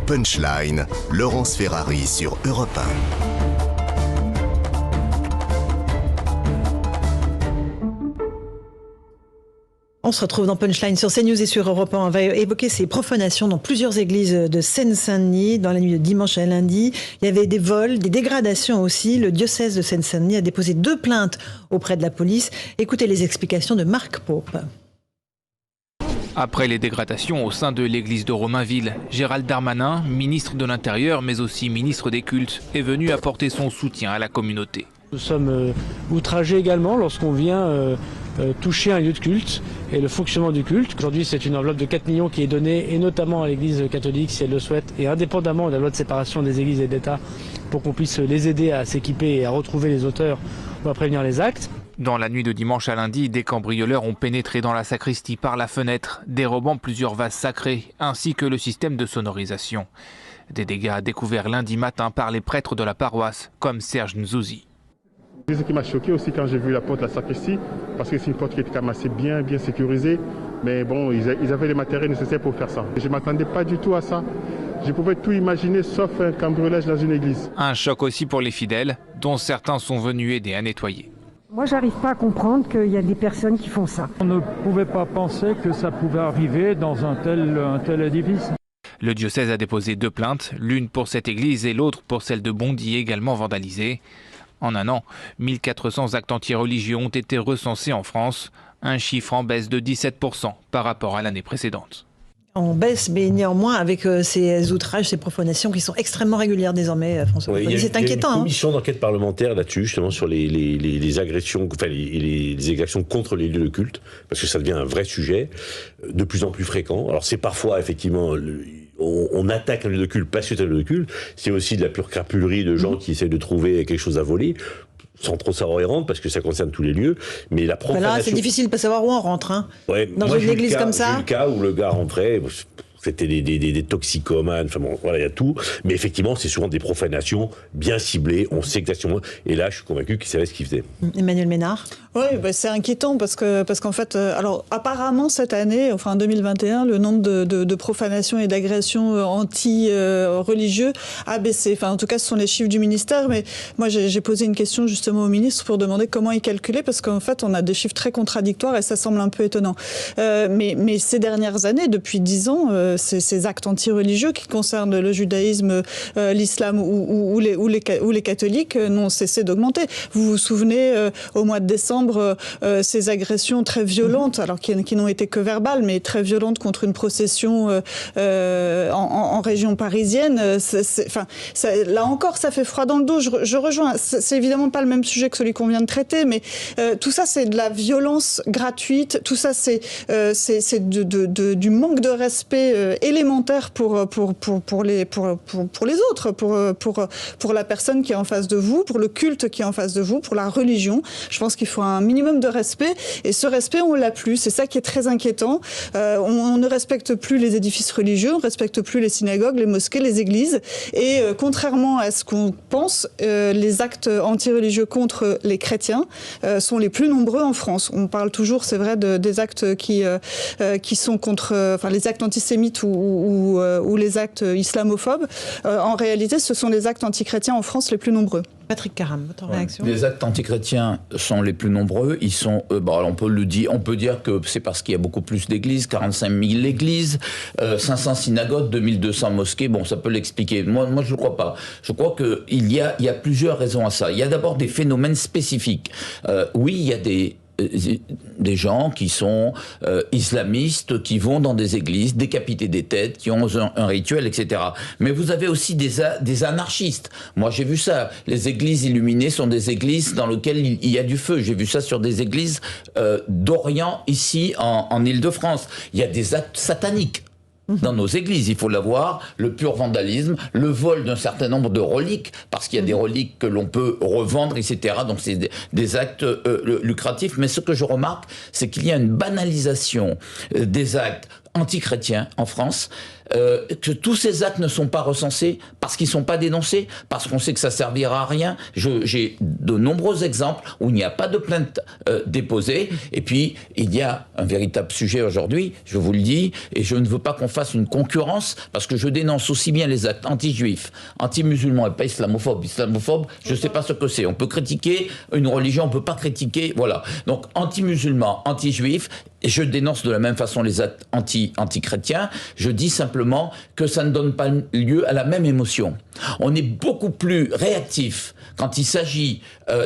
Punchline, Laurence Ferrari sur Europe 1. On se retrouve dans Punchline sur CNews et sur Europe 1. On va évoquer ces profanations dans plusieurs églises de Seine-Saint-Denis. Dans la nuit de dimanche à lundi, il y avait des vols, des dégradations aussi. Le diocèse de Seine-Saint-Denis a déposé 2 plaintes auprès de la police. Écoutez les explications de Marc Pope. Après les dégradations au sein de l'église de Romainville, Gérald Darmanin, ministre de l'Intérieur mais aussi ministre des Cultes, est venu apporter son soutien à la communauté. Nous sommes outragés également lorsqu'on vient toucher un lieu de culte et le fonctionnement du culte. Aujourd'hui, c'est une enveloppe de 4 millions qui est donnée, et notamment à l'église catholique si elle le souhaite, et indépendamment de la loi de séparation des églises et d'État, pour qu'on puisse les aider à s'équiper et à retrouver les auteurs ou à prévenir les actes. Dans la nuit de dimanche à lundi, des cambrioleurs ont pénétré dans la sacristie par la fenêtre, dérobant plusieurs vases sacrés, ainsi que le système de sonorisation. Des dégâts découverts lundi matin par les prêtres de la paroisse, comme Serge Nzouzi. Ce qui m'a choqué aussi quand j'ai vu la porte de la sacristie, parce que c'est une porte qui était quand même assez bien sécurisée, mais bon, ils avaient les matériels nécessaires pour faire ça. Je ne m'attendais pas du tout à ça. Je pouvais tout imaginer sauf un cambriolage dans une église. Un choc aussi pour les fidèles, dont certains sont venus aider à nettoyer. Moi, j'arrive pas à comprendre qu'il y a des personnes qui font ça. On ne pouvait pas penser que ça pouvait arriver dans un tel édifice. Le diocèse a déposé 2 plaintes, l'une pour cette église et l'autre pour celle de Bondy, également vandalisée. En un an, 1400 actes anti-religieux ont été recensés en France, un chiffre en baisse de 17% par rapport à l'année précédente. En baisse, mais néanmoins avec ces outrages, ces profanations qui sont extrêmement régulières désormais, François. Oui, c'est inquiétant. Il y a une commission d'enquête parlementaire là-dessus, justement sur les agressions, enfin les exactions contre les lieux de culte, parce que ça devient un vrai sujet, de plus en plus fréquent. Alors c'est parfois effectivement on attaque un lieu de culte parce que c'est un lieu de culte. C'est aussi de la pure crapulerie de gens qui essaient de trouver quelque chose à voler, sans trop savoir y rentrer, parce que ça concerne tous les lieux. Mais la profanation... Là, c'est difficile de pas savoir où on rentre. Hein. Ouais, dans une église comme ça. J'ai eu le cas où le gars rentrait... C'était des toxicomanes, enfin bon, voilà, il y a tout. Mais effectivement, c'est souvent des profanations bien ciblées, on sait exactement. Et là, je suis convaincu qu'ils savaient ce qu'ils faisaient. Emmanuel Ménard. Oui, c'est inquiétant parce qu'en fait, alors apparemment cette année, enfin en 2021, le nombre de profanations et d'agressions anti-religieux a baissé. Enfin, en tout cas, ce sont les chiffres du ministère. Mais moi, j'ai posé une question justement au ministre pour demander comment il calculait, parce qu'en fait, on a des chiffres très contradictoires et ça semble un peu étonnant. Mais ces dernières années, depuis 10 ans, ces actes anti-religieux qui concernent le judaïsme, l'islam ou les catholiques n'ont cessé d'augmenter. Vous vous souvenez, au mois de décembre, ces agressions très violentes, alors qui n'ont été que verbales, mais très violentes contre une procession en région parisienne. Là encore, ça fait froid dans le dos. Je rejoins. C'est évidemment pas le même sujet que celui qu'on vient de traiter, mais tout ça, c'est de la violence gratuite. Tout ça, c'est du manque de respect élémentaire pour les autres, pour la personne qui est en face de vous, pour le culte qui est en face de vous, pour la religion. Je pense qu'il faut un minimum de respect, et ce respect, on l'a plus. C'est ça qui est très inquiétant. On ne respecte plus les édifices religieux, on ne respecte plus les synagogues, les mosquées, les églises, et contrairement à ce qu'on pense, les actes anti-religieux contre les chrétiens sont les plus nombreux en France. On parle toujours, c'est vrai, des actes qui sont contre, les actes antisémites ou les actes islamophobes. En réalité, ce sont les actes antichrétiens en France les plus nombreux. Patrick Caram, votre réaction ? Les actes antichrétiens sont les plus nombreux. Ils sont, on peut dire que c'est parce qu'il y a beaucoup plus d'églises, 45 000 églises, 500 synagogues, 2200 mosquées. Bon, ça peut l'expliquer. Moi, je ne crois pas. Je crois qu'il y a plusieurs raisons à ça. Il y a d'abord des phénomènes spécifiques. Oui, il y a des gens qui sont islamistes, qui vont dans des églises, décapiter des têtes, qui ont un rituel, etc. Mais vous avez aussi des anarchistes. Moi, j'ai vu ça. Les églises illuminées sont des églises dans lesquelles il y a du feu. J'ai vu ça sur des églises d'Orient, ici, en Île-de-France. Il y a des actes sataniques dans nos églises, il faut l'avoir, le pur vandalisme, le vol d'un certain nombre de reliques, parce qu'il y a des reliques que l'on peut revendre, etc. Donc c'est des actes lucratifs. Mais ce que je remarque, c'est qu'il y a une banalisation des actes antichrétiens en France, que tous ces actes ne sont pas recensés parce qu'ils ne sont pas dénoncés, parce qu'on sait que ça servira à rien. J'ai de nombreux exemples où il n'y a pas de plainte déposée. Et puis, il y a un véritable sujet aujourd'hui, je vous le dis, et je ne veux pas qu'on fasse une concurrence, parce que je dénonce aussi bien les actes anti-juifs, anti-musulmans et pas islamophobes. Islamophobes, je ne sais pas ce que c'est. On peut critiquer une religion, on ne peut pas critiquer, voilà. Donc, anti-musulmans, anti-juifs, et je dénonce de la même façon les actes anti-chrétiens. Je dis simplement que ça ne donne pas lieu à la même émotion. On est beaucoup plus réactif quand il s'agit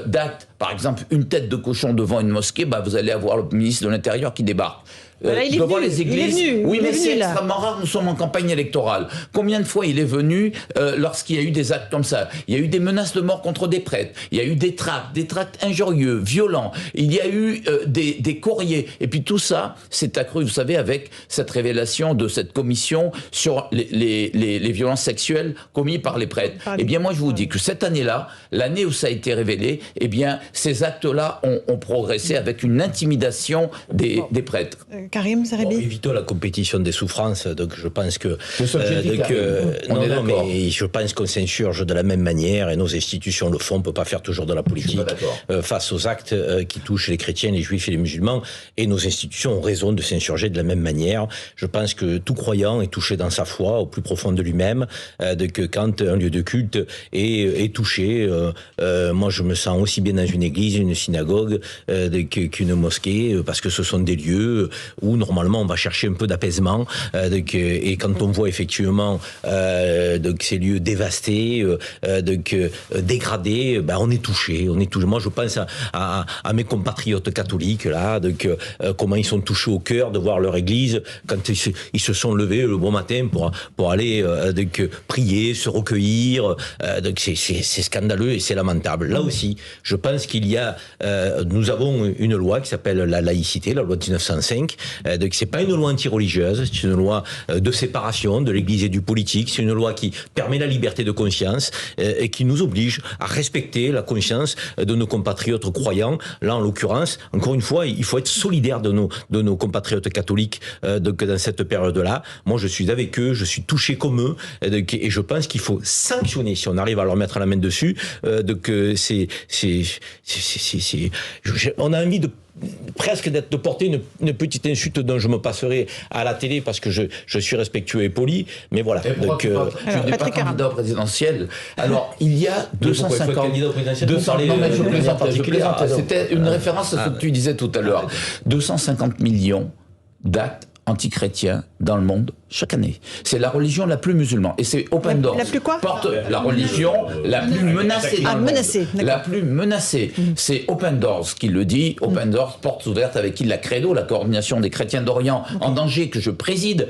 d'actes, par exemple une tête de cochon devant une mosquée, vous allez avoir le ministre de l'Intérieur qui débarque. Devant les églises. Oui, mais c'est extrêmement rare, nous sommes en campagne électorale. Combien de fois il est venu lorsqu'il y a eu des actes comme ça? Il y a eu des menaces de mort contre des prêtres, il y a eu des tracts injurieux, violents, il y a eu des courriers. Et puis tout ça s'est accru, vous savez, avec cette révélation de cette commission sur les violences sexuelles commises par les prêtres. Eh bien moi je vous dis que cette année-là, l'année où ça a été révélé, eh bien ces actes-là ont progressé avec une intimidation des prêtres. Karim Zeribi. Évitons la compétition des souffrances, donc je pense que... mais je pense qu'on s'insurge de la même manière et nos institutions le font, on ne peut pas faire toujours de la politique face aux actes qui touchent les chrétiens, les juifs et les musulmans, et nos institutions ont raison de s'insurger de la même manière. Je pense que tout croyant est touché dans sa foi, au plus profond de lui-même, que quand un lieu de culte est touché, moi je me sens aussi bien dans une église, une synagogue, qu'une mosquée, parce que ce sont des lieux où normalement on va chercher un peu d'apaisement, et quand on voit effectivement ces lieux dévastés, dégradés, on est touché. Moi je pense à mes compatriotes catholiques là, comment ils sont touchés au cœur de voir leur église quand ils se sont levés le bon matin pour aller prier, se recueillir. C'est scandaleux et c'est lamentable. Là aussi, je pense nous avons une loi qui s'appelle la laïcité, la loi de 1905. Donc c'est pas une loi anti-religieuse, c'est une loi de séparation de l'Église et du politique. C'est une loi qui permet la liberté de conscience et qui nous oblige à respecter la conscience de nos compatriotes croyants. Là, en l'occurrence, encore une fois, il faut être solidaire de nos compatriotes catholiques dans cette période-là. Moi, je suis avec eux, je suis touché comme eux, et je pense qu'il faut sanctionner si on arrive à leur mettre la main dessus. On a envie de porter une petite insulte dont je me passerai à la télé parce que je suis respectueux et poli, mais voilà. Donc, je n'ai pas candidat au présidentiel. Alors, il y a 250... C'était une référence à ce que tu disais tout à l'heure. 250 millions d'actes antichrétiens dans le monde chaque année. C'est la religion la plus musulmane. Et c'est Open Doors. La plus quoi? La religion la plus menacée dans le monde. La plus menacée. C'est Open Doors qui le dit. Open Doors, portes ouvertes, avec qui la Credo, la coordination des chrétiens d'Orient en danger, que je préside,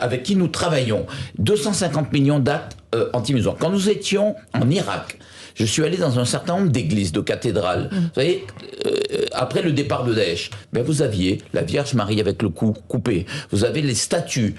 avec qui nous travaillons. 250 millions d'actes anti-musulmans. Quand nous étions en Irak, je suis allé dans un certain nombre d'églises, de cathédrales. Vous savez, après le départ de Daesh, vous aviez la Vierge Marie avec le cou coupé. Vous avez les statues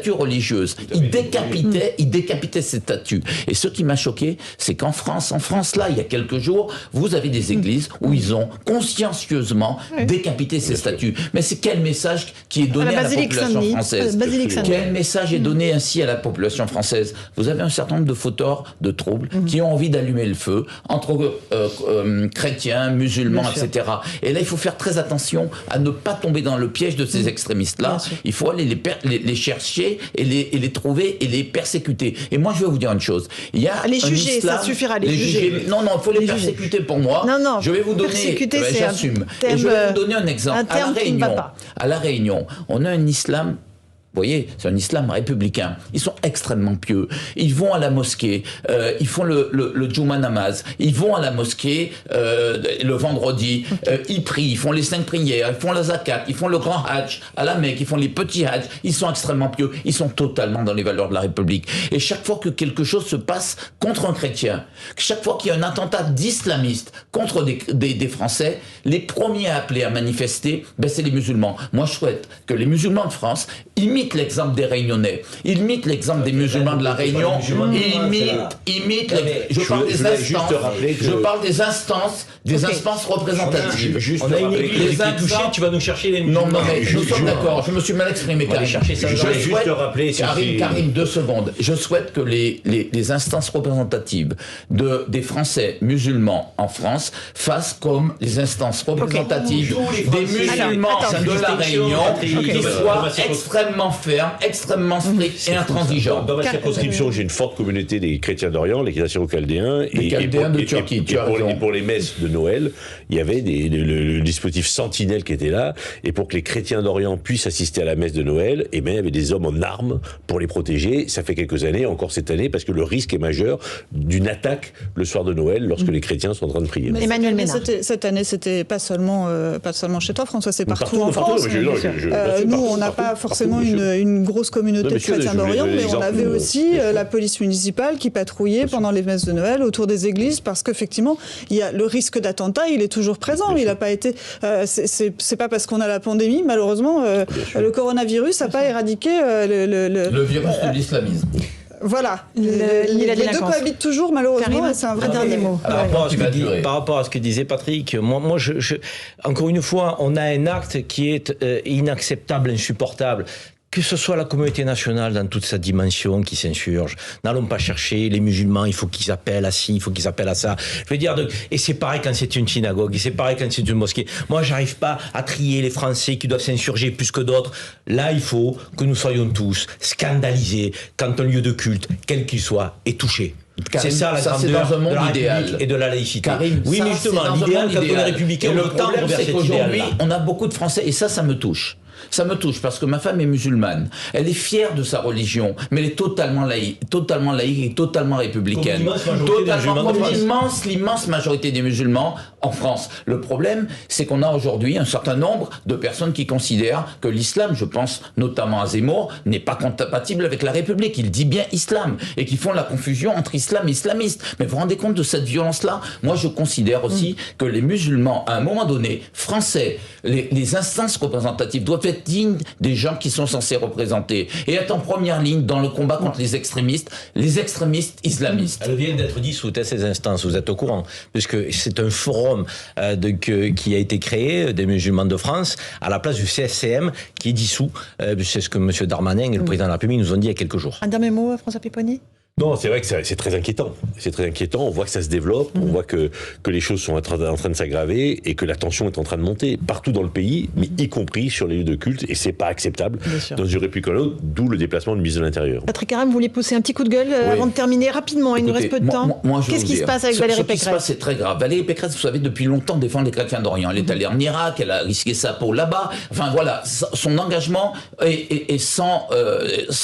religieuses. Ils décapitaient ces statues. Et ce qui m'a choqué, c'est qu'en France, là, il y a quelques jours, vous avez des églises où ils ont consciencieusement décapité ces statues. Mais c'est quel message qui est donné à la population française? Quel message est donné ainsi à la population française? Vous avez un certain nombre de fauteurs de troubles qui ont envie d'allumer le feu entre chrétiens, musulmans, etc. Et là, il faut faire très attention à ne pas tomber dans le piège de ces extrémistes-là. Il faut aller les chercher et les trouver et les persécuter. Et moi, je vais vous dire une chose. Il y a les juger, ça suffira, les juger. Non, il faut les persécuter pour moi. Non, je vais vous donner, j'assume. Et je vais vous donner un exemple. À La Réunion, on a un islam. Vous voyez, c'est un islam républicain. Ils sont extrêmement pieux. Ils vont à la mosquée, ils font le Juma Namaz, ils vont à la mosquée le vendredi, ils prient, ils font les 5 prières, ils font la zakat, ils font le grand hajj à la Mecque, ils font les petits hajj. Ils sont extrêmement pieux. Ils sont totalement dans les valeurs de la République. Et chaque fois que quelque chose se passe contre un chrétien, chaque fois qu'il y a un attentat d'islamiste contre des Français, les premiers à appeler à manifester, c'est les musulmans. Moi, je souhaite que les musulmans de France imitent imite l'exemple des Réunionnais, il imite l'exemple des musulmans de la Réunion, il imite je parle des instances représentatives. On a une église qui est touchée, tu vas nous chercher les musulmans. Non, mais nous sommes d'accord, je me suis mal exprimé, Karim. Karim, 2 secondes. Je souhaite que les instances représentatives des Français musulmans en France fassent comme les instances représentatives des musulmans de la Réunion, qui soient extrêmement fermes, extrêmement stricts et intransigeants. Dans ma circonscription, j'ai une forte communauté des chrétiens d'Orient, les chrétiens chaldéens, de Turquie. Et pour les messes de Noël, il y avait le dispositif Sentinelle qui était là, et pour que les chrétiens d'Orient puissent assister à la messe de Noël, il y avait des hommes en armes pour les protéger. Ça fait quelques années, encore cette année, parce que le risque est majeur d'une attaque le soir de Noël lorsque les chrétiens sont en train de prier. Emmanuel Ménard. Cette année, c'était pas seulement chez toi, François, c'est partout en France. Nous, on n'a pas forcément une grosse communauté de chrétiens d'Orient, mais on avait aussi la police municipale qui patrouillait pendant les messes de Noël autour des églises, parce qu'effectivement, il y a le risque d'attentat, il est toujours présent. Il n'a pas été. C'est pas parce qu'on a la pandémie, malheureusement, le coronavirus n'a pas éradiqué le virus de l'islamisme. Voilà, les deux cohabitent toujours, malheureusement, c'est un vrai dernier mot. Par rapport à ce que disait Patrick, moi encore une fois, on a un acte qui est inacceptable, insupportable. Que ce soit la communauté nationale dans toute sa dimension qui s'insurge, n'allons pas chercher les musulmans, il faut qu'ils appellent à ci, il faut qu'ils appellent à ça. Je veux dire, et c'est pareil quand c'est une synagogue, et c'est pareil quand c'est une mosquée. Moi, j'arrive pas à trier les Français qui doivent s'insurger plus que d'autres. Là, il faut que nous soyons tous scandalisés quand un lieu de culte, quel qu'il soit, est touché. C'est ça la grandeur de la République et de la laïcité. Karim, oui, mais justement, l'idéal, quand on est républicain, le problème, c'est qu'aujourd'hui, on a beaucoup de Français, et ça me touche. Ça me touche parce que ma femme est musulmane. Elle est fière de sa religion, mais elle est totalement laïque et totalement républicaine. Comme l'immense majorité des musulmans en France. Le problème, c'est qu'on a aujourd'hui un certain nombre de personnes qui considèrent que l'islam, je pense notamment à Zemmour, n'est pas compatible avec la République. Il dit bien islam et qui font la confusion entre islam et islamiste. Mais vous vous rendez compte de cette violence-là? Moi, je considère aussi que les musulmans, à un moment donné, français, les instances représentatives doivent être dignes des gens qui sont censés représenter et être en première ligne dans le combat contre les extrémistes islamistes. Elle vient d'être dissoute, ces instances, vous êtes au courant, puisque c'est un forum qui a été créé des musulmans de France à la place du CSCM qui est dissous. C'est ce que M. Darmanin et le président de la République nous ont dit il y a quelques jours. Un dernier mot, François Pipponi? Non, c'est vrai que c'est très inquiétant. C'est très inquiétant. On voit que ça se développe, on voit que les choses sont en train de s'aggraver et que la tension est en train de monter partout dans le pays, mais y compris sur les lieux de culte, et c'est pas acceptable dans une république comme l'autre, d'où le déplacement du ministre de l'Intérieur. Patrick Caram, vous voulez pousser un petit coup de gueule avant de terminer rapidement? Il nous reste peu de temps. Qu'est-ce qui se passe avec Valérie Pécresse? Ce qui se passe, c'est très grave. Valérie Pécresse, vous savez, depuis longtemps défend les chrétiens d'Orient. Elle est allée en Irak, elle a risqué sa peau là-bas. Enfin voilà, son engagement est sans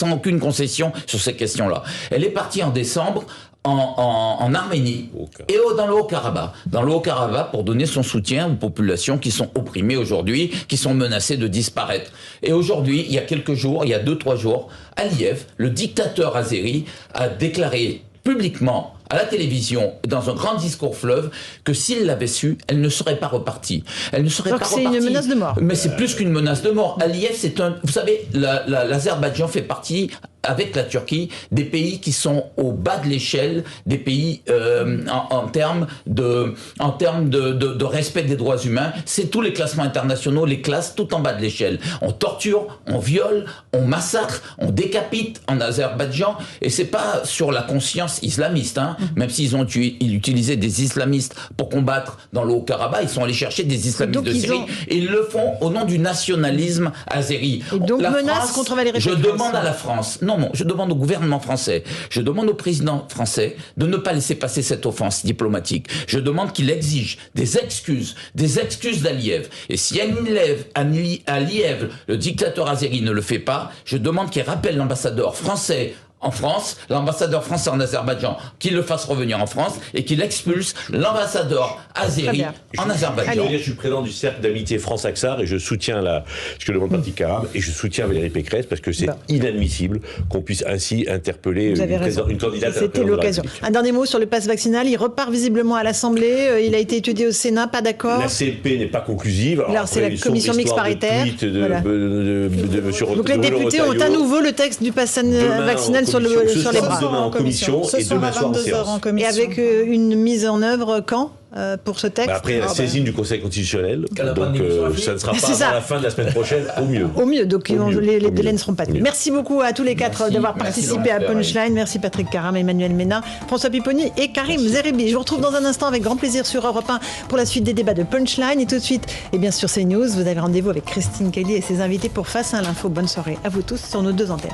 aucune concession sur ces questions-là. Elle est partie en décembre en Arménie et dans le Haut-Karabakh. Dans le Haut-Karabakh pour donner son soutien aux populations qui sont opprimées aujourd'hui, qui sont menacées de disparaître. Et aujourd'hui, il y a quelques jours, il y a 2-3 jours, Aliyev, le dictateur azéri, a déclaré publiquement à la télévision, dans un grand discours fleuve, que s'il l'avait su, elle ne serait pas repartie. Elle ne serait pas repartie. C'est une menace de mort. Mais c'est plus qu'une menace de mort. Aliyev, vous savez, l'Azerbaïdjan fait partie, avec la Turquie, des pays qui sont au bas de l'échelle, des pays en termes de respect des droits humains. C'est tous les classements internationaux, les classes tout en bas de l'échelle. On torture, on viole, on massacre, on décapite en Azerbaïdjan, et c'est pas sur la conscience islamiste, hein. Même s'ils ont utilisé des islamistes pour combattre dans le Haut-Karabakh, ils sont allés chercher des islamistes de Syrie, et ils le font au nom du nationalisme azéri. Et donc menace contre Valérie Pécresse. Je demande à la France, je demande au gouvernement français, je demande au président français de ne pas laisser passer cette offense diplomatique. Je demande qu'il exige des excuses d'Aliyev. Et si Aliyev, le dictateur azéri, ne le fait pas, je demande qu'il rappelle l'ambassadeur français en France, l'ambassadeur français en Azerbaïdjan, qu'il le fasse revenir en France et qu'il expulse l'ambassadeur azéri en Azerbaïdjan. Je suis président du cercle d'amitié France-Axar et je soutiens ce que demande Patrick Karam et je soutiens Valérie Pécresse parce que c'est inadmissible qu'on puisse ainsi interpeller une candidate. C'était l'occasion. Un dernier mot sur le pass vaccinal. Il repart visiblement à l'Assemblée. Il a été étudié au Sénat, pas d'accord. La CMP n'est pas conclusive. Alors c'est la commission mixte paritaire. Donc les députés ont à nouveau le texte du pass vaccinal sur les bras. Demain en commission et demain soir en séance. Et avec une mise en œuvre quand pour ce texte? Après la saisine du Conseil constitutionnel, donc ça ne sera pas avant la fin de la semaine prochaine, au mieux. Au mieux, donc les délais ne seront pas tenus. Merci beaucoup à tous les quatre d'avoir participé à Punchline. Merci Patrick Karam, Emmanuel Ménard, François Pipponi et Karim Zeribi. Je vous retrouve dans un instant avec grand plaisir sur Europe 1 pour la suite des débats de Punchline. Et tout de suite, et bien sur CNews, vous avez rendez-vous avec Christine Kelly et ses invités pour Face à l'info. Bonne soirée à vous tous sur nos deux antennes.